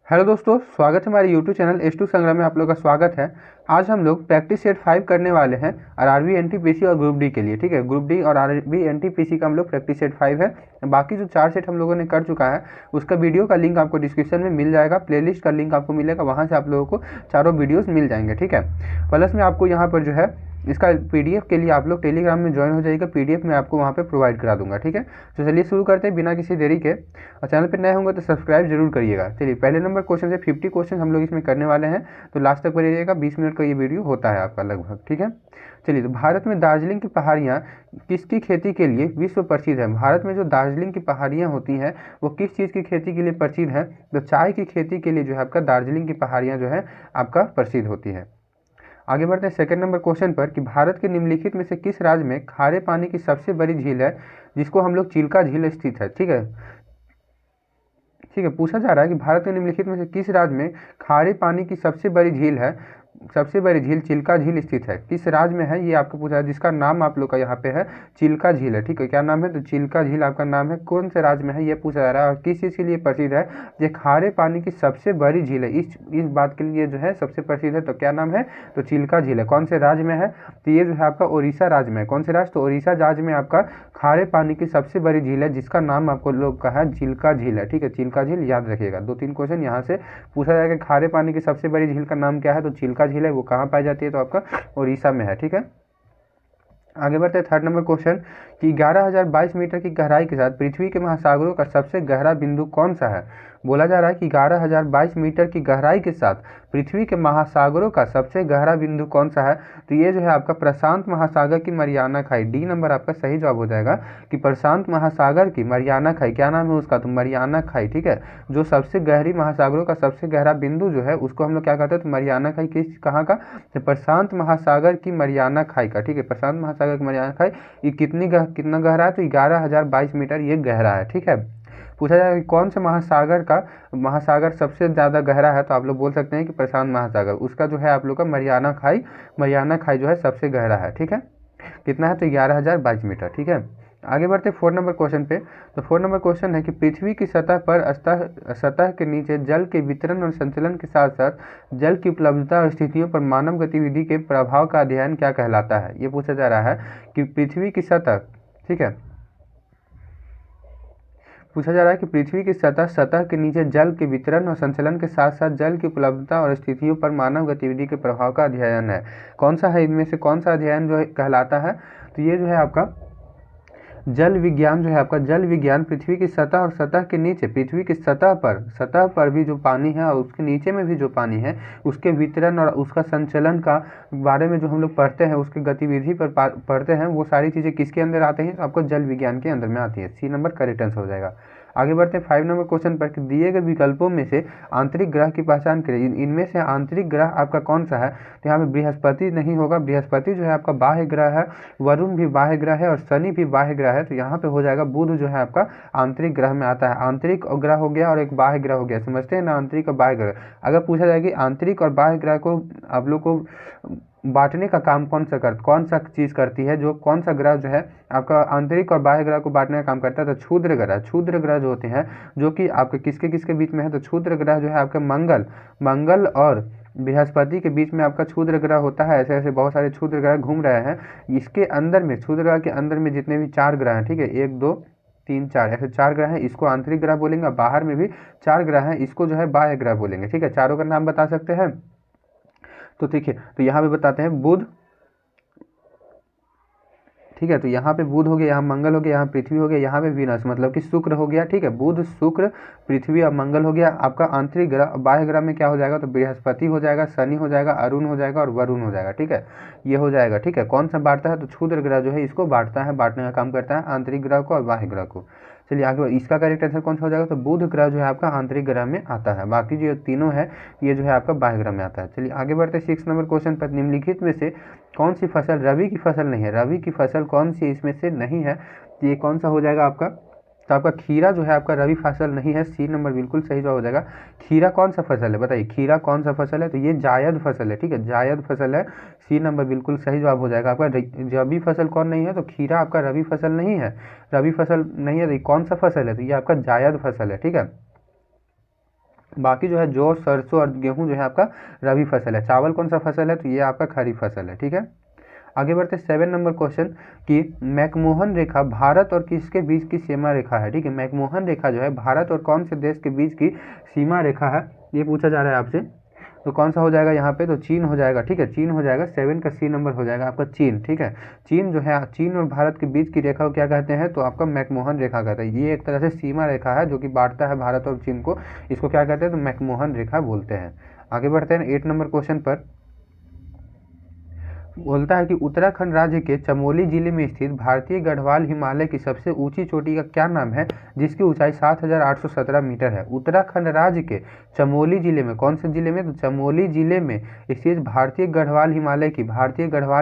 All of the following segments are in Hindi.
हेलो दोस्तों, स्वागत है हमारे यूट्यूब चैनल S2 संग्राम में। आप लोगों का स्वागत है। आज हम लोग प्रैक्टिस सेट 5 करने वाले हैं आरआरबी एनटीपीसी और ग्रुप डी के लिए। ठीक है, ग्रुप डी और आरआरबी एनटीपीसी का हम लोग प्रैक्टिस सेट 5 है। बाकी जो 4 सेट हम लोगों ने कर चुका है उसका वीडियो का लिंक आपको डिस्क्रिप्शन में मिल जाएगा, प्लेलिस्ट का लिंक आपको मिलेगा, वहाँ से आप लोगों को चारों वीडियोज़ मिल जाएंगे। ठीक है, प्लस में आपको यहाँ पर जो है इसका पीडीएफ के लिए आप लोग टेलीग्राम में ज्वाइन हो जाइएगा। पीडीएफ मैं आपको वहाँ पे प्रोवाइड करा दूंगा। ठीक है, तो चलिए शुरू करते हैं बिना किसी देरी के। और चैनल पे नए होंगे तो सब्सक्राइब जरूर करिएगा। चलिए, पहले नंबर क्वेश्चन से 50 क्वेश्चन हम लोग इसमें करने वाले हैं, तो लास्ट तक बनिएगा। 20 मिनट का ये वीडियो होता है आपका लगभग। ठीक है, चलिए, तो भारत में दार्जिलिंग की पहाड़ियाँ किसकी खेती के लिए विश्व प्रसिद्ध है? भारत में जो दार्जिलिंग की पहाड़ियाँ होती हैं वो किस चीज़ की खेती के लिए प्रसिद्ध है? तो चाय की खेती के लिए जो है आपका दार्जिलिंग की पहाड़ियाँ जो है आपका प्रसिद्ध होती है। आगे बढ़ते हैं सेकंड नंबर क्वेश्चन पर कि भारत के निम्नलिखित में से किस राज्य में खारे पानी की सबसे बड़ी झील है जिसको हम लोग चिल्का झील स्थित है? ठीक है, ठीक है, पूछा जा रहा है कि भारत के निम्नलिखित में से किस राज्य में खारे पानी की सबसे बड़ी झील है, सबसे बड़ी झील चिल्का झील स्थित है? किस राज्य में है ये आपको पूछा है, जिसका नाम आप लोग का यहाँ पे है चिल्का झील है। ठीक है, क्या नाम है? तो चिल्का झील आपका नाम है। कौन से राज्य में है ये पूछा जा रहा है और किस चीज़ के लिए प्रसिद्ध है? ये खारे पानी की सबसे बड़ी झील है, इस बात के लिए जो है सबसे प्रसिद्ध है। तो क्या नाम है? तो चिल्का झील है। कौन से राज्य में है? तो ये जो है आपका उड़ीसा राज्य में है। कौन से राज्य? तो उड़ीसा राज्य में आपका खारे पानी की सबसे बड़ी झील है जिसका नाम आपको लोग का है चिल्का झील है। ठीक है, चिल्का झील याद रखिएगा। 2-3 क्वेश्चन यहाँ से पूछा जाएगा। खारे पानी की सबसे बड़ी झील का नाम क्या है? तो चिल्का झील है। वो कहाँ पाई जाती है? तो आपका उड़ीसा में है। ठीक है, आगे बढ़ते हैं थर्ड नंबर क्वेश्चन कि 11,022 मीटर की गहराई के साथ पृथ्वी के महासागरों का सबसे गहरा बिंदु कौन सा है? बोला जा रहा है कि 11,022 मीटर की गहराई के साथ पृथ्वी के महासागरों का सबसे गहरा बिंदु कौन सा है? तो ये जो है आपका प्रशांत महासागर की मरियाना खाई। डी नंबर आपका सही जवाब हो जाएगा कि प्रशांत महासागर की मरियाना खाई। क्या नाम है उसका? तो मरियाना खाई। ठीक है, जो सबसे गहरी महासागरों का सबसे गहरा बिंदु जो है उसको हम लोग क्या कहते हैं? तो मरियाना खाई। किस कहाँ का? तो प्रशांत महासागर की मरियाना खाई का। ठीक है, प्रशांत महासागर की मरियाना खाई ये कितना गहरा है? तो 11,022 मीटर ये गहरा है। ठीक है, पूछा जाएगा कि कौन से महासागर सबसे ज़्यादा गहरा है? तो आप लोग बोल सकते हैं कि प्रशांत महासागर। उसका जो है आप लोग का मरियाना खाई जो है सबसे गहरा है। ठीक है, कितना है? तो 11,022 मीटर। ठीक है, आगे बढ़ते 4 नंबर क्वेश्चन पे। तो 4 नंबर क्वेश्चन है कि पृथ्वी की सतह पर सतह के नीचे जल के वितरण और संचलन के साथ साथ जल की उपलब्धता और स्थितियों पर मानव गतिविधि के प्रभाव का अध्ययन क्या कहलाता है? ये पूछा जा रहा है कि पृथ्वी की सतह, ठीक है, पूछा जा रहा है कि पृथ्वी की सतह के नीचे जल के वितरण और संचलन के साथ साथ जल की उपलब्धता और स्थितियों पर मानव गतिविधि के प्रभाव का अध्ययन है। कौन सा है इनमें से? कौन सा अध्ययन जो है कहलाता है? तो ये जो है आपका जल विज्ञान जो है आपका जल विज्ञान पृथ्वी की सतह और सतह के नीचे पृथ्वी की सतह पर भी जो पानी है और उसके नीचे में भी जो पानी है उसके वितरण और उसका संचलन का बारे में जो हम लोग पढ़ते हैं, उसकी गतिविधि पर पढ़ते हैं, वो सारी चीज़ें किसके अंदर आते हैं? तो आपको जल विज्ञान के अंदर में आती है। सी नंबर करेक्ट आंसर हो जाएगा। आगे बढ़ते हैं 5 नंबर क्वेश्चन पर कि दिए गए विकल्पों में से आंतरिक ग्रह की पहचान करें। इनमें से आंतरिक ग्रह आपका कौन सा है? तो यहाँ पे बृहस्पति नहीं होगा। बृहस्पति जो है आपका बाह्य ग्रह है, वरुण भी बाह्य ग्रह है और शनि भी बाह्य ग्रह है। तो यहाँ पे हो जाएगा बुध जो है आपका आंतरिक ग्रह में आता है। आंतरिक ग्रह हो गया और एक बाह्य ग्रह हो गया, समझते हैं ना? आंतरिक और बाह्य ग्रह। अगर पूछा जाए कि आंतरिक और बाह्य ग्रह को आप लोग को बांटने का काम कौन सा चीज़ करती है, जो कौन सा ग्रह जो है आपका आंतरिक और बाह्य ग्रह को बांटने का काम करता है? तो क्षुद्र ग्रह जो होते हैं, जो कि आपके किसके किसके बीच में है? तो क्षुद्र ग्रह जो है आपके मंगल और बृहस्पति के बीच में आपका क्षुद्र ग्रह होता है। ऐसे ऐसे बहुत सारे क्षुद्र ग्रह घूम रहे हैं। इसके अंदर में क्षुद्र ग्रह के अंदर में जितने भी 4 ग्रह हैं, ठीक है, 1 2 3 4 ऐसे 4 ग्रह हैं, इसको आंतरिक ग्रह बोलेंगे। बाहर में भी 4 ग्रह हैं, इसको जो है बाह्य ग्रह बोलेंगे। ठीक है, चारों का नाम बता सकते हैं? तो देखिए, तो यहाँ पे बताते हैं बुध, ठीक है, तो यहाँ पे बुध हो गया, यहाँ मंगल हो गया, यहाँ पृथ्वी हो गया, यहाँ पे वीनस मतलब कि शुक्र हो गया। ठीक है, बुध शुक्र पृथ्वी और मंगल हो गया। आपका आंतरिक ग्रह बाह्य ग्रह में क्या हो जाएगा? तो बृहस्पति हो जाएगा, शनि हो जाएगा, अरुण हो जाएगा और वरुण हो जाएगा। ठीक है, ये हो जाएगा। ठीक है, कौन सा बांटता है? तो क्षुद्र ग्रह जो है इसको बांटता है, बांटने का काम करता है आंतरिक ग्रह को और बाह्य ग्रह को। चलिए आगे, इसका करेक्ट आंसर कौन सा हो जाएगा? तो बुध ग्रह जो है आपका आंतरिक ग्रह में आता है, बाकी जो तीनों है ये जो है आपका बाह्य ग्रह में आता है। चलिए आगे बढ़ते 6 नंबर क्वेश्चन पर। निम्नलिखित में से कौन सी फसल रबी की फसल नहीं है? रबी की फसल कौन सी इसमें से नहीं है? तो ये कौन सा हो जाएगा आपका? तो आपका खीरा जो है आपका रबी फसल नहीं है। सी नंबर बिल्कुल सही जवाब हो जाएगा। खीरा कौन सा फसल है? बताइए, खीरा कौन सा फसल है? तो ये जायद फसल है। ठीक है, जायद फसल है। सी नंबर बिल्कुल सही जवाब हो जाएगा आपका। रबी फसल कौन नहीं है? तो खीरा आपका रबी फसल नहीं है। रबी फसल नहीं है तो कौन सा फसल है? तो ये आपका जायद फसल है। ठीक है, बाकी जो है जौ, सरसों और गेहूँ जो है आपका रबी फसल है। चावल कौन सा फसल है, तो ये आपका खरीफ फसल है। ठीक है, आगे बढ़ते 7 नंबर क्वेश्चन कि मैकमोहन रेखा भारत और किसके बीच की सीमा रेखा है। ठीक है, मैकमोहन रेखा जो है भारत और कौन से देश के बीच की सीमा रेखा है, ये पूछा जा रहा है आपसे। तो कौन सा हो जाएगा यहाँ पे, तो चीन हो जाएगा। ठीक है, चीन हो जाएगा, 7 का सी नंबर हो जाएगा आपका चीन। ठीक है, चीन जो है, चीन और भारत के बीच की रेखा को क्या कहते हैं, तो आपका मैकमोहन रेखा कहते हैं। ये एक तरह से सीमा रेखा है जो कि बांटता है भारत और चीन को, इसको क्या कहते हैं, तो मैकमोहन रेखा बोलते हैं। आगे बढ़ते हैं 8 नंबर क्वेश्चन पर। बोलता है कि उत्तराखंड राज्य के चमोली जिले में स्थित भारतीय गढ़वाल हिमालय की सबसे ऊंची चोटी का क्या नाम है, जिसकी ऊंचाई 7817 मीटर है। उत्तराखंड राज्य के चमोली जिले में, कौन से जिले में, तो चमोली जिले में स्थित भारतीय गढ़वाल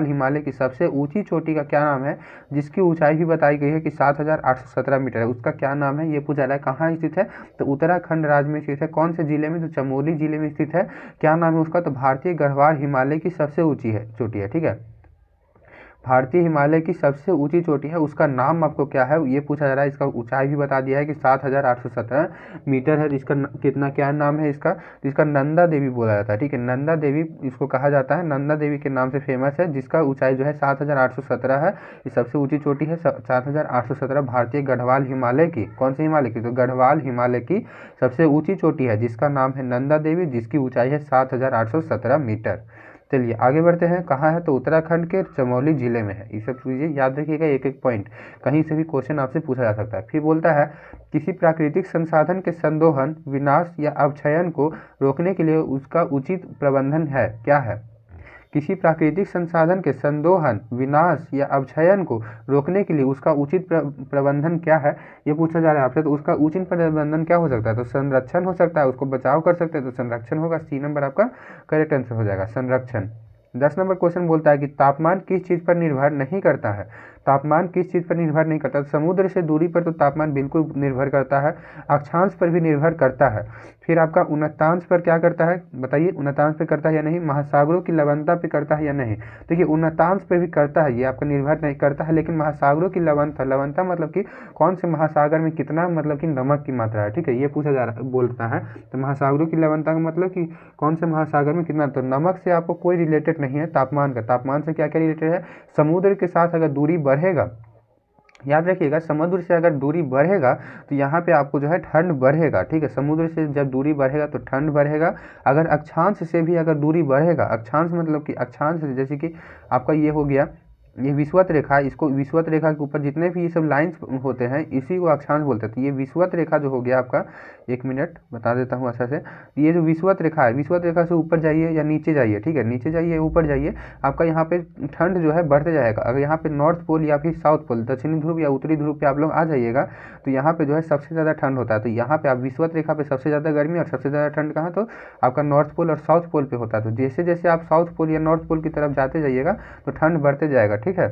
हिमालय की सबसे ऊंची चोटी का क्या नाम है, जिसकी ऊंचाई भी बताई गई है कि 7817 मीटर है। उसका क्या नाम है, ये पूछा रहा है। कहाँ स्थित है, तो उत्तराखंड राज्य में स्थित है। कौन से जिले में, तो चमोली जिले में स्थित है। क्या नाम है उसका, तो भारतीय गढ़वाल हिमालय की सबसे ऊंची है चोटी है। ठीक है, भारतीय हिमालय की सबसे ऊंची चोटी है, उसका नाम आपको क्या है, ये पूछा जा रहा है। इसका ऊंचाई भी बता दिया है कि 7817 मीटर है। इसका कितना क्या नाम है इसका, इसका नंदा देवी बोला जाता है। ठीक है, नंदा देवी इसको कहा जाता है, नंदा देवी के नाम से फेमस है, जिसका ऊंचाई जो है 7817 है। ये सबसे ऊंची चोटी है 7817 भारतीय गढ़वाल हिमालय की। कौन से हिमालय की, तो गढ़वाल हिमालय की सबसे ऊंची चोटी है, जिसका नाम है नंदा देवी, जिसकी ऊंचाई है 7817 मीटर। चलिए आगे बढ़ते हैं। कहाँ है, तो उत्तराखंड के चमोली जिले में है। ये सब चीज़ें याद रखिएगा, एक एक पॉइंट, कहीं से भी क्वेश्चन आपसे पूछा जा सकता है। फिर बोलता है किसी प्राकृतिक संसाधन के संदोहन, विनाश या अवक्षयन को रोकने के लिए उसका उचित प्रबंधन है, क्या है। किसी प्राकृतिक संसाधन के संदोहन, विनाश या अवक्षयन को रोकने के लिए उसका उचित प्रबंधन क्या है, ये पूछा जा रहा है आपसे। तो उसका उचित प्रबंधन क्या हो सकता है, तो संरक्षण हो सकता है, उसको बचाव कर सकते हैं, तो संरक्षण होगा। सी नंबर आपका करेक्ट आंसर हो जाएगा, संरक्षण। 10 नंबर क्वेश्चन बोलता है कि तापमान किस चीज़ पर निर्भर नहीं करता है। तापमान किस चीज़ पर निर्भर नहीं करता, समुद्र से दूरी पर तो तापमान बिल्कुल निर्भर करता है, अक्षांश पर भी निर्भर करता है। फिर आपका उन्नतांश पर क्या करता है, बताइए, उन्नतांश पे करता है या नहीं, महासागरों की लवणता पे करता है या नहीं। देखिए उन्नतांश पे भी करता है, ये आपका निर्भर नहीं करता है, लेकिन महासागरों की लवणता मतलब कि कौन से महासागर में कितना मतलब कि नमक की मात्रा है। ठीक है, ये पूछा जा रहा बोलता है। तो महासागरों की लवणता का मतलब कि कौन से महासागर में कितना, तो नमक से आपको कोई रिलेटेड नहीं है तापमान का। तापमान से क्या क्या रिलेटेड है, समुद्र के साथ अगर दूरी बढ़ेगा, याद रखिएगा, समुद्र से अगर दूरी बढ़ेगा तो यहाँ पे आपको जो है ठंड बढ़ेगा। ठीक है, समुद्र से जब दूरी बढ़ेगा तो ठंड बढ़ेगा। अगर अक्षांश से भी अगर दूरी बढ़ेगा, अक्षांश मतलब कि अक्षांश जैसे कि आपका ये हो गया, ये विषुवत रेखा, इसको विषुवत रेखा के ऊपर जितने भी ये सब लाइंस होते हैं इसी को अक्षांश बोलते हैं। तो ये विषुवत रेखा जो हो गया आपका, एक मिनट बता देता हूँ अच्छा से, ये जो विषुवत रेखा है, विषुवत रेखा से ऊपर जाइए या नीचे जाइए, ठीक है, नीचे जाइए ऊपर जाइए, आपका यहाँ पे ठंड जो है बढ़ते जाएगा। अगर यहाँ पे नॉर्थ पोल या फिर साउथ पोल, दक्षिणी ध्रुव या उत्तरी ध्रुव पे आप लोग आ जाइएगा तो यहाँ पे जो है सबसे ज़्यादा ठंड होता है। तो यहाँ पे आप विषुवत रेखा पे सबसे ज़्यादा गर्मी और सबसे ज़्यादा ठंड कहाँ, तो आपका नॉर्थ पोल और साउथ पोल पे होता है। तो जैसे जैसे आप साउथ पोल या नॉर्थ पोल की तरफ जाते जाइएगा तो ठंड बढ़ते जाएगा। ठीक है,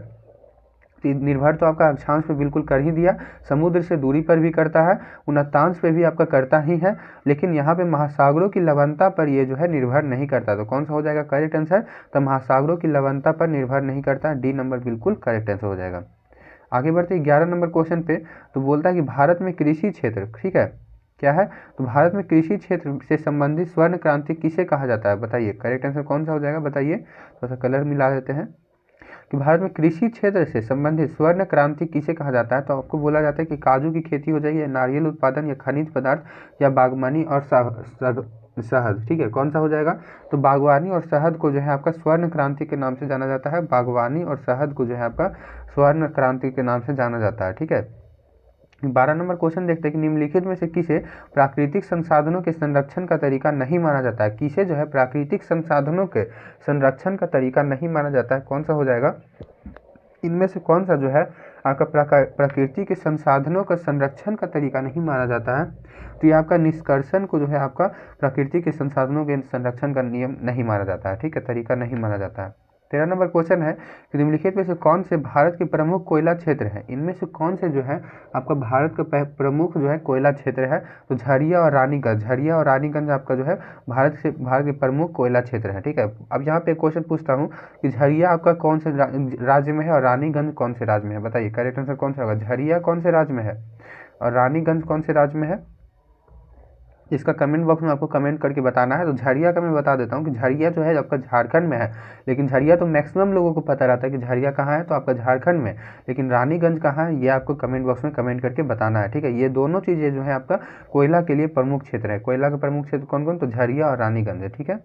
निर्भर तो आपका अक्षांश पे बिल्कुल कर ही दिया, समुद्र से दूरी पर भी करता है, उन्नतांश पे भी आपका करता ही है, लेकिन यहाँ पे महासागरों की लवणता पर ये जो है निर्भर नहीं करता। तो कौन सा हो जाएगा करेक्ट आंसर, तो महासागरों की लवणता पर निर्भर नहीं करता, डी नंबर बिल्कुल करेक्ट आंसर हो जाएगा। आगे बढ़ते 11 नंबर क्वेश्चन पे। तो बोलता है कि भारत में कृषि क्षेत्र, ठीक है, क्या है, तो भारत में कृषि क्षेत्र से संबंधित स्वर्ण क्रांति किसे कहा जाता है, बताइए करेक्ट आंसर कौन सा हो जाएगा, बताइए, थोड़ा सा कलर मिला देते हैं। कि भारत में कृषि क्षेत्र से संबंधित स्वर्ण क्रांति किसे कहा जाता है, तो आपको बोला जाता है कि काजू की खेती हो जाएगी, या नारियल उत्पादन, या खनिज पदार्थ, या बागवानी और शहद। ठीक है, कौन सा हो जाएगा, तो बागवानी और शहद को जो है आपका स्वर्ण क्रांति के नाम से जाना जाता है। बागवानी और शहद को जो है आपका स्वर्ण क्रांति के नाम से जाना जाता है। ठीक है, 12 नंबर क्वेश्चन देखते हैं कि निम्नलिखित में से किसे प्राकृतिक संसाधनों के संरक्षण का तरीका नहीं माना जाता है। किसे जो है प्राकृतिक संसाधनों के संरक्षण का तरीका नहीं माना जाता है, कौन सा हो जाएगा, इनमें से कौन सा जो है आपका प्रकृति के संसाधनों का संरक्षण का तरीका नहीं माना जाता है। तो ये आपका निष्कर्षण को जो है आपका प्रकृति के संसाधनों के संरक्षण का नियम नहीं माना जाता है। ठीक है, तरीका नहीं माना जाता है। 13 नंबर क्वेश्चन है कि निम्नलिखित में से कौन से भारत के प्रमुख कोयला क्षेत्र हैं, इनमें से कौन से जो है आपका भारत का प्रमुख जो है कोयला क्षेत्र है, तो झरिया और रानीगंज आपका जो है भारत के प्रमुख कोयला क्षेत्र है। ठीक है, अब यहाँ पे क्वेश्चन पूछता हूँ कि झरिया आपका कौन से राज्य में है और रानीगंज कौन से राज्य में है, बताइए करेक्ट आंसर कौन सा होगा, झरिया कौन से राज्य में है और रानीगंज कौन से राज्य में है, इसका कमेंट बॉक्स में आपको कमेंट करके बताना है। तो झरिया का मैं बता देता हूँ कि झरिया जो है आपका झारखंड में है, लेकिन झरिया तो मैक्सिमम लोगों को पता रहता है कि झरिया कहाँ है, तो आपका झारखंड में, लेकिन रानीगंज कहाँ है ये आपको कमेंट बॉक्स में कमेंट करके बताना है, ठीक है। ये दोनों चीज़ें जो है आपका कोयला के लिए प्रमुख क्षेत्र है। कोयला का प्रमुख क्षेत्र कौन कौन, तो झरिया और रानीगंज है, ठीक है।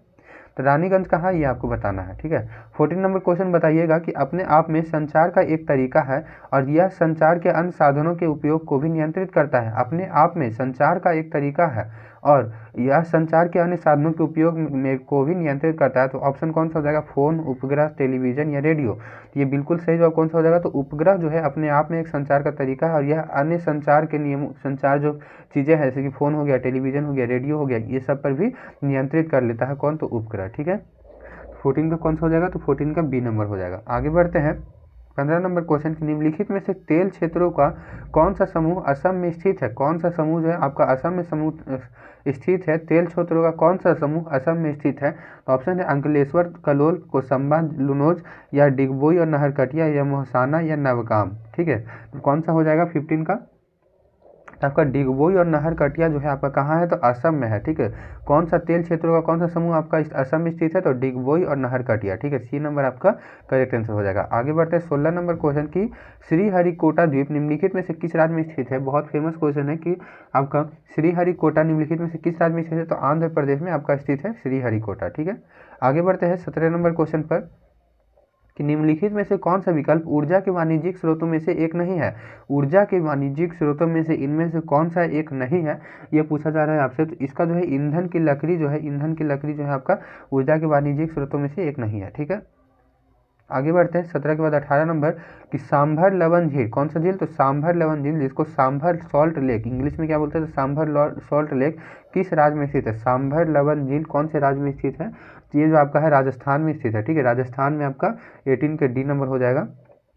तो रानीगंज कहाँ ये आपको बताना है, ठीक है। 14 नंबर क्वेश्चन बताइएगा कि अपने आप में संचार का एक तरीका है और यह संचार के अन्य साधनों के उपयोग को भी नियंत्रित करता है। अपने आप में संचार का एक तरीका है और यह संचार के अन्य साधनों के उपयोग में को भी नियंत्रित करता है। तो ऑप्शन कौन सा हो जाएगा, फोन, उपग्रह, टेलीविजन या रेडियो। तो ये बिल्कुल सही जवाब कौन सा हो जाएगा, तो उपग्रह जो है अपने आप में एक संचार का तरीका है और यह अन्य संचार के नियमों, संचार जो चीज़ें हैं जैसे कि फ़ोन हो गया, टेलीविजन हो गया, रेडियो हो गया, ये सब पर भी नियंत्रित कर लेता है कौन, तो उपग्रह, ठीक है। 14 का कौन सा हो जाएगा, तो 14 का बी नंबर हो जाएगा। आगे बढ़ते हैं 15 नंबर क्वेश्चन की, निम्नलिखित में से तेल क्षेत्रों का कौन सा समूह असम में स्थित है। कौन सा समूह जो है आपका असम में समूह स्थित है, तेल क्षेत्रों का कौन सा समूह असम में स्थित है। तो ऑप्शन है अंकलेश्वर, कलोल, कोसंबा, लुनोज या डिगबोई और नहरकटिया या मोहसाना या नवगाम, ठीक है। तो कौन सा हो जाएगा 15 का, आपका डिगबोई और नहरकटिया जो है आपका कहाँ है, तो असम में है, ठीक है। कौन सा तेल क्षेत्रों का कौन सा समूह आपका असम में स्थित है, तो डिगबोई और नहरकटिया, ठीक है। सी नंबर आपका करेक्ट आंसर हो जाएगा। आगे बढ़ते हैं 16 नंबर क्वेश्चन की, श्रीहरिकोटा द्वीप निम्नलिखित में से किस राज्य में स्थित है। बहुत फेमस क्वेश्चन है कि आपका श्रीहरिकोटा निम्नलिखित में से किस राज्य में स्थित है, तो आंध्र प्रदेश में आपका स्थित है श्रीहरिकोटा, ठीक है। आगे बढ़ते हैं 17 नंबर क्वेश्चन पर कि निम्नलिखित में से कौन सा विकल्प ऊर्जा के वाणिज्यिक स्रोतों में से एक नहीं है। ऊर्जा के वाणिज्यिक स्रोतों में से इनमें से कौन सा एक नहीं है, यह पूछा जा रहा है आपसे। तो इसका जो है ईंधन की लकड़ी जो है, ईंधन की लकड़ी जो है आपका ऊर्जा के वाणिज्यिक स्रोतों में से एक नहीं है, ठीक है। आगे बढ़ते हैं 17 के बाद 18 नंबर कि सांभर लवन झील, कौन सा झील, तो सांभर लवन झील जिसको सांभर सॉल्ट लेक इंग्लिश में क्या बोलते हैं, तो सांभर सॉल्ट लेक किस राज्य में स्थित है। सांभर लवन झील कौन से राज्य में स्थित है, तो ये जो आपका है राजस्थान में स्थित है, ठीक है। राजस्थान में आपका 18 का डी नंबर हो जाएगा,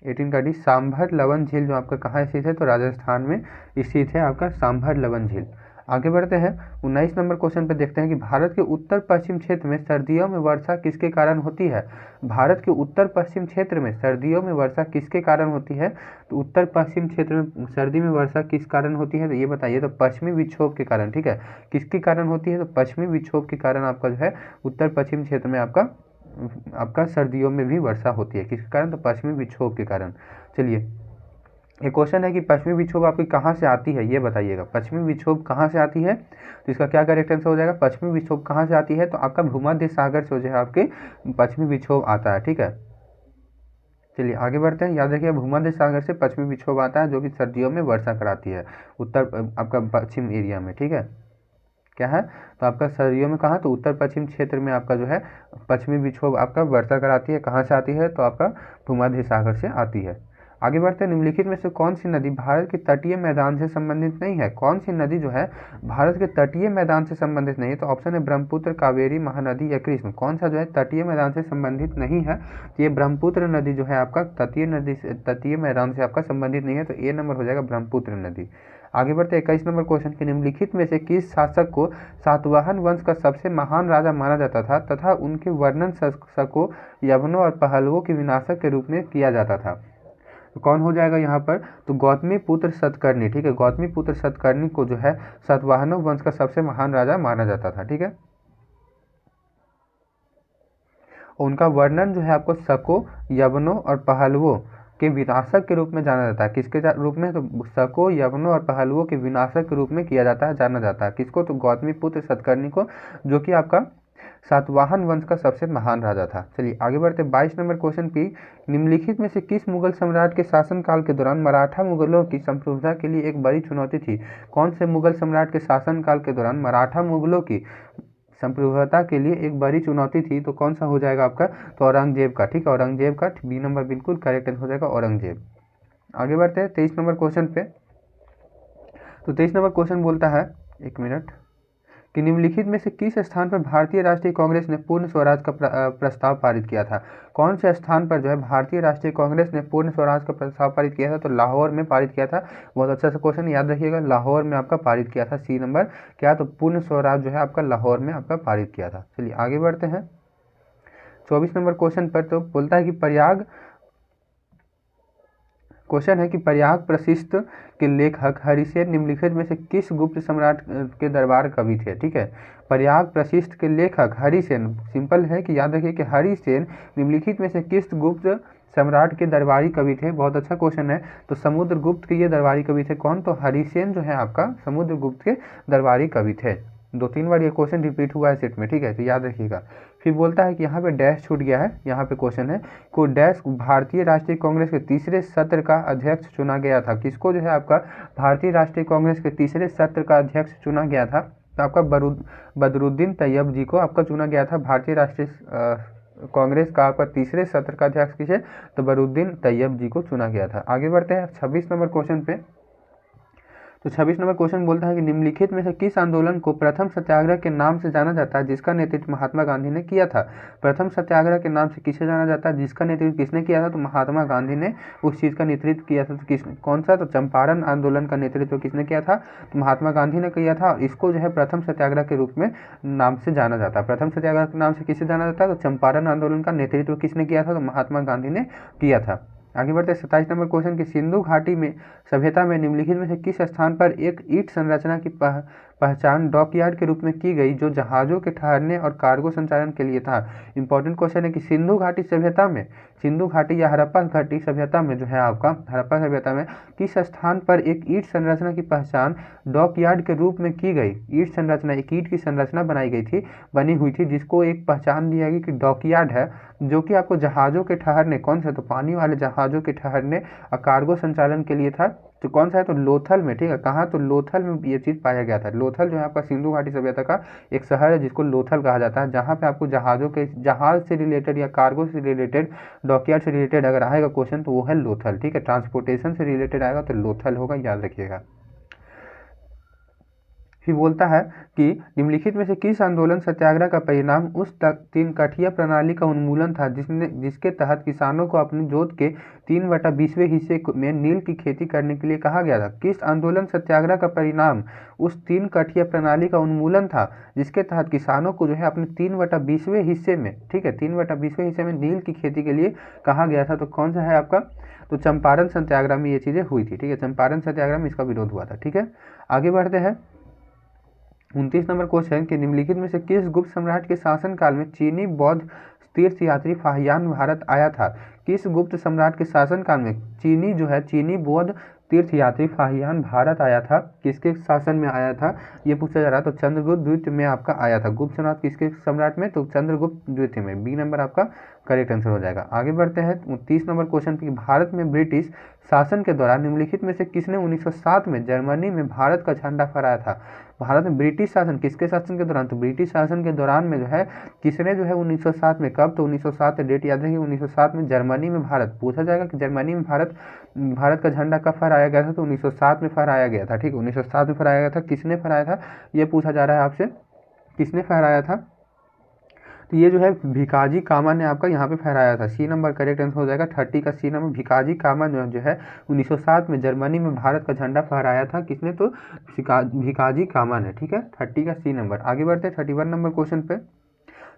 18 का डी। सांभर लवन झील जो आपका कहाँ स्थित है, तो राजस्थान में स्थित है आपका सांभर लवन झील। आगे बढ़ते हैं 19 नंबर क्वेश्चन पे देखते हैं कि भारत के उत्तर पश्चिम क्षेत्र में सर्दियों में वर्षा किसके कारण होती है। भारत के उत्तर पश्चिम क्षेत्र में सर्दियों में वर्षा किसके कारण होती है, तो उत्तर पश्चिम क्षेत्र में सर्दी में वर्षा किस कारण होती है, तो ये बताइए। तो पश्चिमी विक्षोभ के कारण, ठीक है। किसके कारण होती है, तो पश्चिमी विक्षोभ के कारण आपका जो है उत्तर पश्चिम क्षेत्र में आपका सर्दियों में भी वर्षा होती है। किसके कारण, तो पश्चिमी विक्षोभ के कारण। चलिए एक क्वेश्चन है कि पश्चिमी विक्षोभ आपकी कहाँ से आती है, ये बताइएगा। पश्चिमी विक्षोभ कहाँ से आती है, तो इसका क्या करेक्ट आंसर हो जाएगा। पश्चिमी विक्षोभ कहाँ से आती है, तो आपका भूमध्य सागर से जो है आपके पश्चिमी विक्षोभ आता है, ठीक है। चलिए आगे बढ़ते हैं, याद रखिए भूमध्य सागर से पश्चिमी विक्षोभ आता है जो कि सर्दियों में वर्षा कराती है उत्तर आपका पश्चिम एरिया में, ठीक है। क्या है, तो आपका सर्दियों में कहाँ, तो उत्तर पश्चिम क्षेत्र में आपका जो है पश्चिमी विक्षोभ आपका वर्षा कराती है। कहाँ से आती है, तो आपका भूमध्य सागर से आती है। आगे बढ़ते हैं, निम्नलिखित में से कौन सी नदी भारत के तटीय मैदान से संबंधित नहीं है। कौन सी नदी जो है भारत के तटीय मैदान से संबंधित नहीं है, तो ऑप्शन है ब्रह्मपुत्र, कावेरी, महानदी या कृष्ण। कौन सा जो है तटीय मैदान से संबंधित नहीं है, तो ये ब्रह्मपुत्र नदी जो है आपका तटीय नदी से, तटीय मैदान से आपका संबंधित नहीं है, तो ए नंबर हो जाएगा ब्रह्मपुत्र नदी। आगे बढ़ते 21 नंबर क्वेश्चन के, निम्नलिखित में से किस शासक को सातवाहन वंश का सबसे महान राजा माना जाता था तथा उनके वर्णन शकों, यवनों और पहलवों के विनाशक के रूप में किया जाता था। तो कौन हो जाएगा यहाँ पर, तो गौतमी पुत्र सतकर्णी, ठीक है। गौतमी पुत्र सतकर्णी को जो है सातवाहनों वंश का सबसे महान राजा माना जाता था, ठीक है। उनका वर्णन जो है आपको शकों, यवनों और पहलवों के विनाशक के रूप में जाना जाता है। किसके रूप में, तो शकों, यवनों और पहलवों के विनाशक के रूप में किया जाता है, जाना जाता है। किसको, तो गौतमी पुत्र सतकर्णी को, जो कि आपका सातवाहन वंश का सबसे महान राजा था। चलिए आगे बढ़ते 22 नंबर क्वेश्चन की, निम्नलिखित में से किस मुगल सम्राट के शासनकाल के दौरान मराठा मुगलों की संप्रभुता के लिए एक बड़ी चुनौती थी। कौन से मुगल सम्राट के शासनकाल के दौरान मराठा मुगलों की संप्रभुता के लिए एक बड़ी चुनौती थी, तो कौन सा हो जाएगा आपका, तो औरंगजेब का, ठीक है। औरंगजेब का बी नंबर बिल्कुल करेक्ट हो जाएगा, औरंगजेब। आगे बढ़ते हैं 23 नंबर क्वेश्चन पे। तो 23 नंबर क्वेश्चन बोलता है, एक मिनट, कि निम्नलिखित में से किस स्थान पर भारतीय राष्ट्रीय कांग्रेस ने पूर्ण स्वराज का प्रस्ताव पारित किया था। कौन से स्थान पर जो है भारतीय राष्ट्रीय कांग्रेस ने पूर्ण स्वराज का प्रस्ताव पारित किया था, तो लाहौर में पारित किया था। बहुत अच्छा सा क्वेश्चन, याद रखिएगा, लाहौर में आपका पारित किया था, सी नंबर। क्या, तो पूर्ण स्वराज जो है आपका लाहौर में आपका पारित किया था। चलिए आगे बढ़ते हैं 24 नंबर क्वेश्चन पर। तो बोलता है कि प्रयाग क्वेश्चन है कि प्रयाग प्रशिस्त के लेखक हरिसेन निम्नलिखित में से किस गुप्त सम्राट के दरबार कवि थे। ठीक है, प्रयाग प्रशिस्त के लेखक हरिसेन, सिंपल है कि याद रखिए कि हरिसेन निम्नलिखित में से किस गुप्त सम्राट के दरबारी कवि थे। बहुत अच्छा क्वेश्चन है। तो समुद्रगुप्त के ये दरबारी कवि थे। कौन? तो हरिसेन जो है आपका समुद्रगुप्त के दरबारी कवि थे। 2-3 बार ये क्वेश्चन रिपीट हुआ है सेट में। ठीक है, तो याद रखिएगा। फिर बोलता है कि यहाँ पे डैश छूट गया है। यहाँ पे क्वेश्चन है को डैश भारतीय राष्ट्रीय कांग्रेस के तीसरे सत्र का अध्यक्ष चुना गया था। किसको जो है आपका भारतीय राष्ट्रीय कांग्रेस के तीसरे सत्र का अध्यक्ष चुना गया था? तो आपका बदरुद्दीन तैयब जी को आपका चुना गया था भारतीय राष्ट्रीय कांग्रेस का आपका तीसरे सत्र का अध्यक्ष किसे? तो बदरुद्दीन तैयब जी को चुना गया था। आगे बढ़ते हैं 26 नंबर क्वेश्चन पे। तो 26 नंबर क्वेश्चन बोलता है कि निम्नलिखित में से किस आंदोलन को प्रथम सत्याग्रह के नाम से जाना जाता है जिसका नेतृत्व महात्मा गांधी ने किया था? प्रथम सत्याग्रह के नाम से किसे जाना जाता है जिसका नेतृत्व किसने किया था? तो महात्मा गांधी ने उस चीज़ का नेतृत्व किया था। तो किसने, कौन सा? तो चंपारण आंदोलन का नेतृत्व किसने किया था? तो महात्मा गांधी ने किया था। इसको जो है प्रथम सत्याग्रह के रूप में नाम से जाना जाता है। प्रथम सत्याग्रह के नाम से किसे जाना जाता है? तो चंपारण आंदोलन का नेतृत्व किसने किया था? तो महात्मा गांधी ने किया था। आगे बढ़ते हैं 27 नंबर क्वेश्चन की सिंधु घाटी में सभ्यता में निम्नलिखित में से किस स्थान पर एक ईंट संरचना की पहचान डॉकयार्ड के रूप में की गई जो जहाज़ों के ठहरने और कार्गो संचालन के लिए था? इंपॉर्टेंट क्वेश्चन है कि सिंधु घाटी सभ्यता में, सिंधु घाटी या हड़प्पा घाटी सभ्यता में जो है आपका हड़प्पा सभ्यता में किस स्थान पर एक ईंट संरचना की पहचान डॉकयार्ड के रूप में की गई? ईंट संरचना, एक ईंट की संरचना बनाई गई थी, बनी हुई थी, जिसको एक पहचान दी गई कि डॉकयार्ड है, जो कि आपको जहाज़ों के ठहरने, कौन सा? तो पानी वाले जहाज़ों के ठहरने और कार्गो संचालन के लिए था। तो कौन सा है? तो लोथल में। ठीक है, कहाँ? तो लोथल में ये चीज़ पाया गया था। लोथल जो है आपका सिंधु घाटी सभ्यता का एक शहर है जिसको लोथल कहा जाता है, जहाँ पे आपको जहाज़ से रिलेटेड या कार्गो से रिलेटेड, डॉकयार्ड से रिलेटेड अगर आएगा क्वेश्चन तो वो है लोथल। ठीक है, ट्रांसपोर्टेशन से रिलेटेड आएगा तो लोथल होगा, याद रखिएगा। फिर बोलता है कि निम्नलिखित में से किस आंदोलन सत्याग्रह का परिणाम उस तक 3 कठिया प्रणाली का उन्मूलन था जिसके तहत किसानों को अपनी जोत के 3/20वें हिस्से में नील की खेती करने के लिए कहा गया था? किस आंदोलन सत्याग्रह का परिणाम उस 3 कठिया प्रणाली का उन्मूलन था जिसके तहत किसानों को जो है अपने 3/20वें हिस्से में, ठीक है, 3/20वें हिस्से में नील की खेती के लिए कहा गया था? तो कौन सा है आपका? तो चंपारण सत्याग्रह में ये चीज़ें हुई थी। ठीक है, चंपारण सत्याग्रह में इसका विरोध हुआ था। ठीक है, आगे बढ़ते हैं 29 नंबर क्वेश्चन कि निम्नलिखित में से किस गुप्त सम्राट के शासनकाल में चीनी बौद्ध तीर्थयात्री फाहियान भारत आया था? किस गुप्त सम्राट के शासनकाल में चीनी बौद्ध तीर्थयात्री फाहियान भारत आया था? किसके शासन में आया था ये पूछा जा रहा है। तो चंद्रगुप्त द्वितीय में आपका आया था। गुप्त सम्राट किसके सम्राट में? तो चंद्रगुप्त द्वितीय में। बी नंबर आपका करेक्ट आंसर हो जाएगा। आगे बढ़ते हैं 30 नंबर क्वेश्चन की भारत में ब्रिटिश शासन के दौरान निम्नलिखित में से किसने 1907 में जर्मनी में भारत का झंडा फहराया था? भारत में ब्रिटिश शासन किसके शासन के दौरान? तो ब्रिटिश शासन के दौरान में जो है किसने जो है 1907 में, कब? तो 1907 डेट याद रखिए, 1907 में जर्मनी में भारत, पूछा जाएगा कि जर्मनी में भारत का झंडा कब फहराया गया था? तो 1907 में फहराया गया था। ठीक है, 1907 में फहराया गया था। किसने फहराया था ये पूछा जा रहा है आपसे, किसने फहराया था? तो ये जो है भिकाजी कामा ने आपका यहाँ पे फहराया था। सी नंबर करेक्ट आंसर हो जाएगा। 30 का सी नंबर। भिकाजी कामा जो है 1907 में जर्मनी में भारत का झंडा फहराया था। किसने? तो भिकाजी कामा ने। ठीक है, 30 का सी नंबर। आगे बढ़ते हैं 31 नंबर क्वेश्चन पे।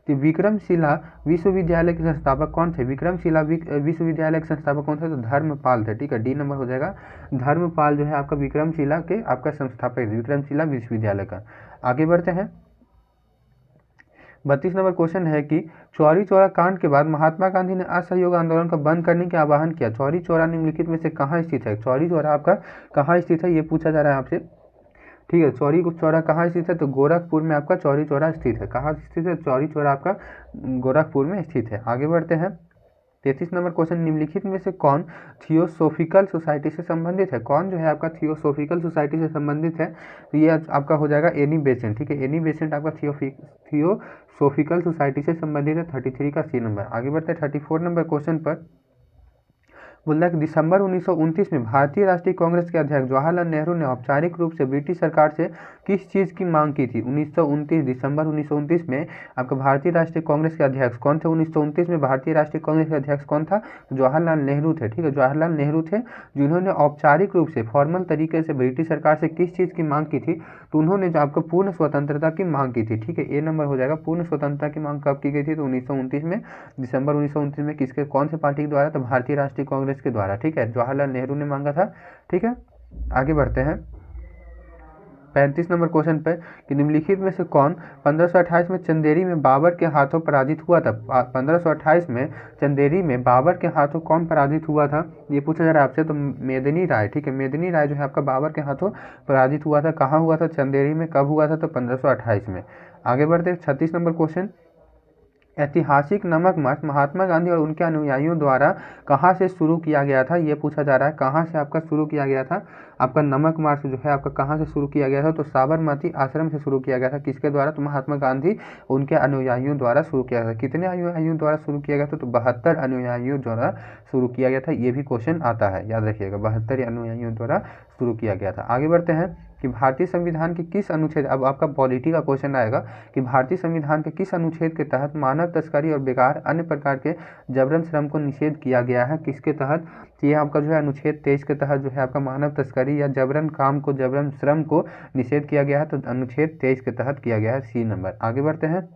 तो विक्रमशिला विश्वविद्यालय के संस्थापक कौन थे? विक्रमशिला विश्वविद्यालय के संस्थापक कौन थे? तो धर्मपाल थे। ठीक है, डी नंबर हो जाएगा। धर्मपाल जो है आपका विक्रमशिला के आपका संस्थापक है, विक्रमशिला विश्वविद्यालय का। आगे बढ़ते हैं 32 नंबर क्वेश्चन है कि चौरी चौरा कांड के बाद महात्मा गांधी ने असहयोग आंदोलन को बंद करने का आह्वान किया। चौरी चौरा निम्नलिखित में से कहाँ स्थित है? चौरी चौरा आपका कहाँ स्थित है ये पूछा जा रहा है आपसे। ठीक है, चौरी चौरा कहाँ स्थित है? तो गोरखपुर में आपका चौरी चौरा स्थित है। कहाँ स्थित है? चौरी चौरा आपका गोरखपुर में स्थित है। आगे बढ़ते हैं 33 नंबर क्वेश्चन, निम्नलिखित में से कौन थियोसोफिकल सोसाइटी से संबंधित है? कौन जो है आपका थियोसोफिकल सोसाइटी से संबंधित है? तो ये आपका हो जाएगा एनी बेसेंट। ठीक है, एनी बेसेंट आपका थियोसोफिकल सोसाइटी से संबंधित है। 33 का सी नंबर। आगे बढ़ते हैं 34 नंबर क्वेश्चन पर। बोला कि दिसंबर 1929 में भारतीय राष्ट्रीय कांग्रेस के अध्यक्ष जवाहरलाल नेहरू ने औपचारिक रूप से ब्रिटिश सरकार से किस चीज़ की मांग की थी? 1929 दिसंबर 1929 में आपका भारतीय राष्ट्रीय कांग्रेस के अध्यक्ष कौन थे? 1929 में भारतीय राष्ट्रीय कांग्रेस के अध्यक्ष कौन था? जवाहरलाल नेहरू थे। ठीक है, जवाहरलाल नेहरू थे जिन्होंने औपचारिक रूप से फॉर्मल तरीके से ब्रिटिश सरकार से किस चीज़ की मांग की थी? तो उन्होंने जो आपको पूर्ण स्वतंत्रता की मांग की थी। ठीक है, ए नंबर हो जाएगा। पूर्ण स्वतंत्रता की मांग कब की गई थी? तो 1929 में, दिसंबर 1929 में। किसके, कौन से पार्टी के द्वारा? तो भारतीय राष्ट्रीय कांग्रेस कांग्रेस के द्वारा, ठीक है, जवाहरलाल नेहरू ने मांगा था, ठीक है। आगे बढ़ते हैं 35 नंबर क्वेश्चन पे कि निम्नलिखित में से कौन 1528 में चंदेरी में बाबर के हाथों पराजित हुआ था। 1528 में चंदेरी में बाबर के हाथों कौन पराजित हुआ था, ये पूछा जा रहा है आपसे। तो मेदिनी राय, ठीक है, मेदिनी राय जो है आपका बाबर के हाथों पराजित हुआ था। कहाँ हुआ था, चंदेरी में। कब हुआ था, तो 1528 में। आगे बढ़ते 36 नंबर क्वेश्चन, ऐतिहासिक नमक मार्च महात्मा गांधी और उनके अनुयायियों द्वारा कहाँ से शुरू किया गया था, ये पूछा जा रहा है। कहाँ से आपका शुरू किया गया था आपका नमक मार्च जो है आपका कहाँ से शुरू किया गया था, तो साबरमती आश्रम से शुरू किया गया था। किसके द्वारा, तो महात्मा गांधी उनके अनुयायियों द्वारा शुरू किया गया था। कितने अनुयायियों द्वारा शुरू किया गया था, तो 72 अनुयायियों द्वारा शुरू किया गया था। ये भी क्वेश्चन आता है, याद रखिएगा, 72 अनुयायियों द्वारा शुरू किया गया था। आगे बढ़ते हैं कि भारतीय संविधान के किस अनुच्छेद, अब आपका पॉलिटी का क्वेश्चन आएगा कि भारतीय संविधान के किस अनुच्छेद के तहत मानव तस्करी और बेकार अन्य प्रकार के जबरन श्रम को निषेध किया गया है। किसके तहत, ये आपका जो है अनुच्छेद 23 के तहत जो है आपका मानव तस्करी या जबरन काम को, जबरन श्रम को निषेध किया गया है। तो अनुच्छेद 23 के तहत किया गया है, सी नंबर। आगे बढ़ते हैं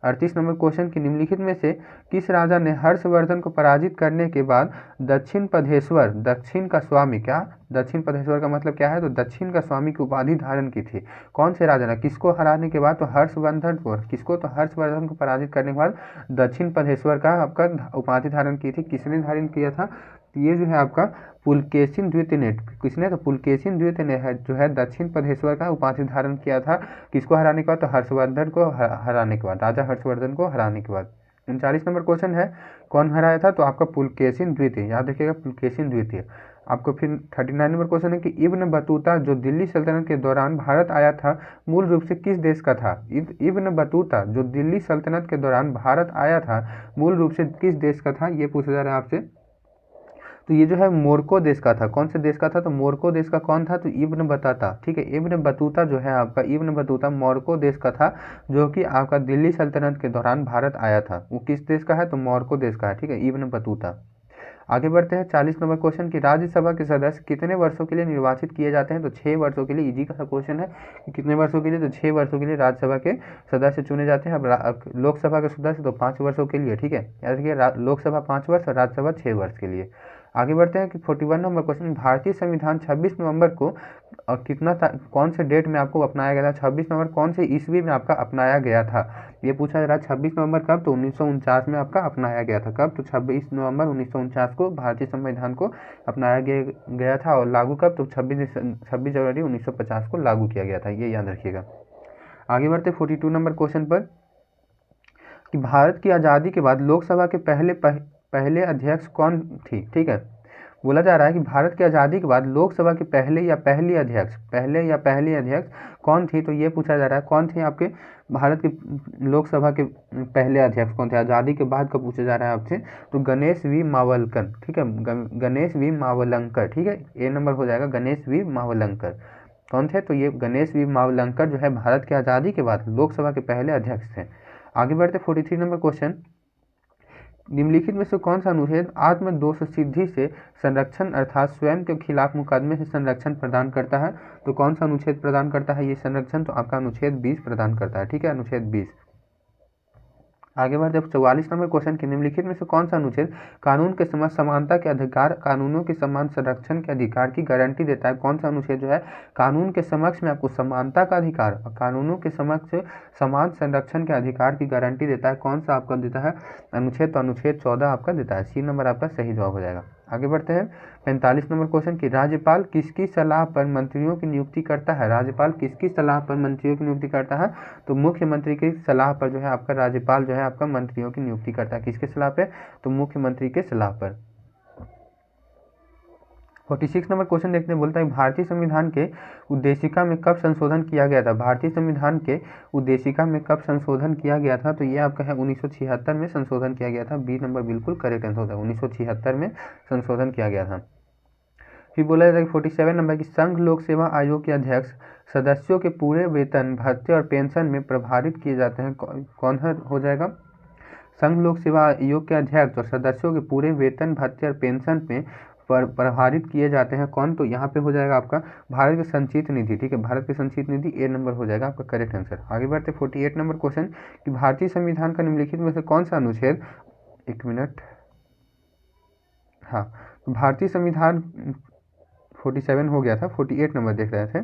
38 नंबर क्वेश्चन की निम्नलिखित में से किस राजा ने हर्षवर्धन को पराजित करने के बाद दक्षिण पधेश्वर, दक्षिण का स्वामी, क्या दक्षिण पधेश्वर का मतलब क्या है, तो दक्षिण का स्वामी की उपाधि धारण की थी। कौन से राजा ने, किसको हराने के बाद, तो हर्षवर्धन को, किसको, तो हर्षवर्धन को पराजित करने के बाद दक्षिण पधेश्वर का आपका उपाधि धारण की थी। किसने धारण किया था, ये जो है आपका पुलकेशिन द्वितीय ने, किसने, तो पुलकेशिन द्वितीय ने है जो है दक्षिण पधेश्वर का उपाधि धारण किया था। किसको हराने के बाद, तो हर्षवर्धन को हराने के बाद, राजा हर्षवर्धन को हराने के बाद। 39 नंबर क्वेश्चन है कौन हराया था, तो आपका पुलकेशिन द्वितीय, याद रखिएगा पुलकेशिन द्वितीय। आपको फिर 39 नंबर क्वेश्चन है कि इब्न बतूता जो दिल्ली सल्तनत के दौरान भारत आया था मूल रूप से किस देश का था। इब्न बतूता जो दिल्ली सल्तनत के दौरान भारत आया था मूल रूप से किस देश का था, ये पूछा जा रहा है आपसे। तो ये जो है मोरक्को देश का था। कौन से देश का था, तो मोरक्को देश का कौन था, तो इब्न बतूता, ठीक है, इब्न बतूता जो है आपका, इब्न बतूता मोरक्को देश का था, जो कि आपका दिल्ली सल्तनत के दौरान भारत आया था। वो किस देश का है, तो मोरक्को देश का है, ठीक है, इब्न बतूता। आगे बढ़ते हैं 40 नंबर क्वेश्चन की राज्यसभा के सदस्य कितने वर्षों के लिए निर्वाचित किए जाते हैं, तो 6 वर्षों के लिए। इजी का क्वेश्चन है कि कितने वर्षों के लिए, तो 6 वर्षों के लिए राज्यसभा के सदस्य चुने जाते हैं। अब लोकसभा के सदस्य तो 5 वर्षों के लिए, ठीक है, याद रखिए, लोकसभा 5 वर्ष और राज्यसभा 6 वर्ष के लिए। आगे बढ़ते हैं कि 41 नंबर क्वेश्चन, भारतीय संविधान 26 नवंबर को कौन से डेट में आपको अपनाया गया था, 26 नवंबर कौन से ईस्वी में आपका अपनाया गया था, ये पूछा जा रहा है। 26 नवंबर कब, तो 1949 में आपका अपनाया गया था। कब, तो 26 नवंबर 1949 को भारतीय संविधान को अपनाया गया था। और लागू कब, तो 26 जनवरी 1950 को लागू किया गया था, ये याद रखिएगा। आगे बढ़ते 42 नंबर क्वेश्चन पर कि भारत की आज़ादी के बाद लोकसभा के पहले अध्यक्ष कौन थी, ठीक है। बोला जा रहा है कि भारत की आज़ादी के बाद लोकसभा के पहले या पहली अध्यक्ष कौन थी, तो ये पूछा जा रहा है कौन थे आपके भारत के लोकसभा के पहले अध्यक्ष कौन थे, आज़ादी के बाद का पूछा जा रहा है आपसे। तो गणेश वी मावलकर, ठीक है, गणेश वी मावलंकर, ठीक है, ए नंबर हो जाएगा, गणेश वी मावलंकर कौन थे, तो ये गणेश वी मावलंकर जो है भारत की आज़ादी के बाद लोकसभा के पहले अध्यक्ष थे। आगे बढ़ते 43 नंबर क्वेश्चन, निम्नलिखित में से कौन सा अनुच्छेद आत्मदोष सिद्धि से संरक्षण अर्थात स्वयं के खिलाफ मुकदमे से संरक्षण प्रदान करता है, तो कौन सा अनुच्छेद प्रदान करता है ये संरक्षण, तो आपका अनुच्छेद 20 प्रदान करता है, ठीक है, अनुच्छेद 20। आगे बढ़ते 44 नंबर क्वेश्चन के निम्नलिखित में से कौन सा अनुच्छेद कानून के समक्ष समानता के अधिकार, कानूनों के समान संरक्षण के अधिकार की गारंटी देता है। कौन सा अनुच्छेद जो है कानून के समक्ष में आपको समानता का अधिकार और कानूनों के समक्ष समान संरक्षण के अधिकार की गारंटी देता है, कौन सा आपका देता है अनुच्छेद, तो अनुच्छेद 14 आपका देता है, सी नंबर आपका सही जवाब हो जाएगा। आगे बढ़ते हैं 45 नंबर क्वेश्चन की राज्यपाल किसकी सलाह पर मंत्रियों की नियुक्ति करता है, राज्यपाल किसकी सलाह पर मंत्रियों की नियुक्ति करता है, तो मुख्यमंत्री की सलाह पर जो है आपका राज्यपाल जो है आपका मंत्रियों की नियुक्ति करता है। किसके सलाह पे, तो मुख्यमंत्री के सलाह पर। 46 नंबर क्वेश्चन देखते हैं, बोलता है भारतीय संविधान के उद्देशिका में कब संशोधन किया गया था, भारतीय संविधान के उद्देशिका में कब संशोधन किया गया था, तो ये आपका है 1976 में संशोधन किया गया था, बी नंबर बिल्कुल करेक्ट आंसर होता है, 1976 में संशोधन किया गया था। फिर बोला जाता है 47 नंबर की संघ लोक सेवा आयोग के अध्यक्ष सदस्यों के पूरे वेतन भत्ते और पेंशन में प्रभारित किए जाते हैं, कौन हो जाएगा, संघ लोक सेवा आयोग के अध्यक्ष और सदस्यों के पूरे वेतन भत्ते और पेंशन में प्रभारित किए जाते हैं, कौन, तो यहाँ पे हो जाएगा आपका भारत की संचित निधि, ठीक है, भारत की संचित निधि, ए नंबर हो जाएगा आपका करेक्ट आंसर। आगे बढ़ते 48 नंबर क्वेश्चन कि भारतीय संविधान का निम्नलिखित में से कौन सा अनुच्छेद, एक मिनट, हाँ, तो भारतीय संविधान 47 हो गया था, 48 नंबर देख रहे थे,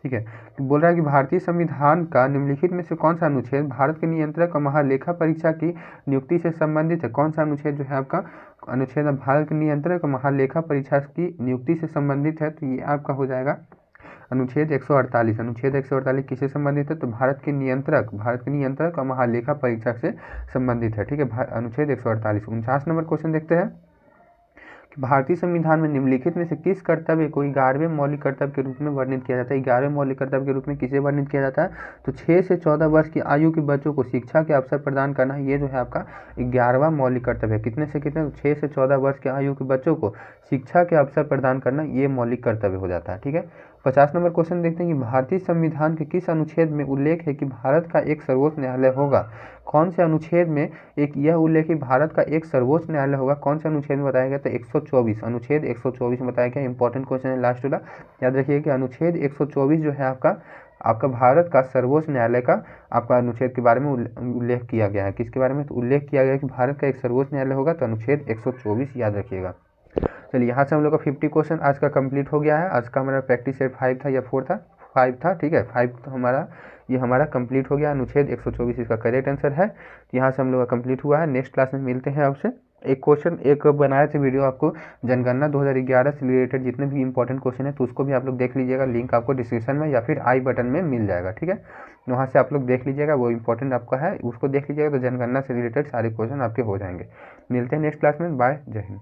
ठीक है। तो बोल रहा है कि भारतीय संविधान का निम्नलिखित में से कौन सा अनुच्छेद भारत के नियंत्रक और महालेखा परीक्षा की नियुक्ति से संबंधित है। कौन सा अनुच्छेद जो है आपका अनुच्छेद भारत के नियंत्रक और महालेखा परीक्षा की नियुक्ति से संबंधित है, तो ये आपका हो जाएगा अनुच्छेद 148। अनुच्छेद 148 किससे संबंधित है, तो भारत के नियंत्रक और महालेखा परीक्षा से संबंधित है, ठीक है। अनुच्छेद 148। 49 नंबर क्वेश्चन देखते हैं कि भारतीय संविधान में निम्नलिखित में से किस कर्तव्य को 11वें मौलिक कर्तव्य के रूप में वर्णित किया जाता है। 11वें मौलिक कर्तव्य के रूप में किसे वर्णित किया जाता है, तो 6 से 14 वर्ष की आयु के बच्चों को शिक्षा के अवसर प्रदान करना, ये जो है आपका 11वां मौलिक कर्तव्य है। कितने से कितने, 6 से 14 वर्ष की आयु के बच्चों को शिक्षा के अवसर प्रदान करना, ये मौलिक कर्तव्य हो जाता है, ठीक है। 50 नंबर क्वेश्चन देखते हैं कि भारतीय संविधान के किस अनुच्छेद में उल्लेख है कि भारत का एक सर्वोच्च न्यायालय होगा। कौन से अनुच्छेद में एक यह उल्लेख कि भारत का एक सर्वोच्च न्यायालय होगा, कौन से अनुच्छेद में बताया गया, तो 124, अनुच्छेद 124 में बताया गया। इंपॉर्टेंट क्वेश्चन है लास्ट वाला, याद रखिए कि अनुच्छेद 124 जो है आपका भारत का सर्वोच्च न्यायालय का आपका अनुच्छेद के बारे में उल्लेख किया गया है। किसके बारे में, तो उल्लेख किया गया है कि भारत का एक सर्वोच्च न्यायालय होगा, तो अनुच्छेद 124 याद रखिएगा। चलिए यहाँ से हम लोग का 50 क्वेश्चन आज का कंप्लीट हो गया है। आज का हमारा प्रैक्टिस सेट 5 था या 4 था, 5 था, ठीक है। 5 तो हमारा कंप्लीट हो गया। अनुच्छेद 124 इसका करेक्ट आंसर है। यहाँ से हम लोग का कंप्लीट हुआ है। नेक्स्ट क्लास में मिलते हैं आपसे। एक बनाए थे वीडियो आपको जनगणना 2011 से रिलेटेड जितने भी इंपॉर्टेंट क्वेश्चन है, तो उसको भी आप लोग देख लीजिएगा। लिंक आपको डिस्क्रिप्शन में या फिर आई बटन में मिल जाएगा, ठीक है। वहाँ से आप लोग देख लीजिएगा, वो इंपॉर्टेंट आपका है, उसको देख लीजिएगा, तो जनगणना से रिलेटेड सारे क्वेश्चन आपके हो जाएंगे। मिलते हैं नेक्स्ट क्लास में। बाय, जय हिंद।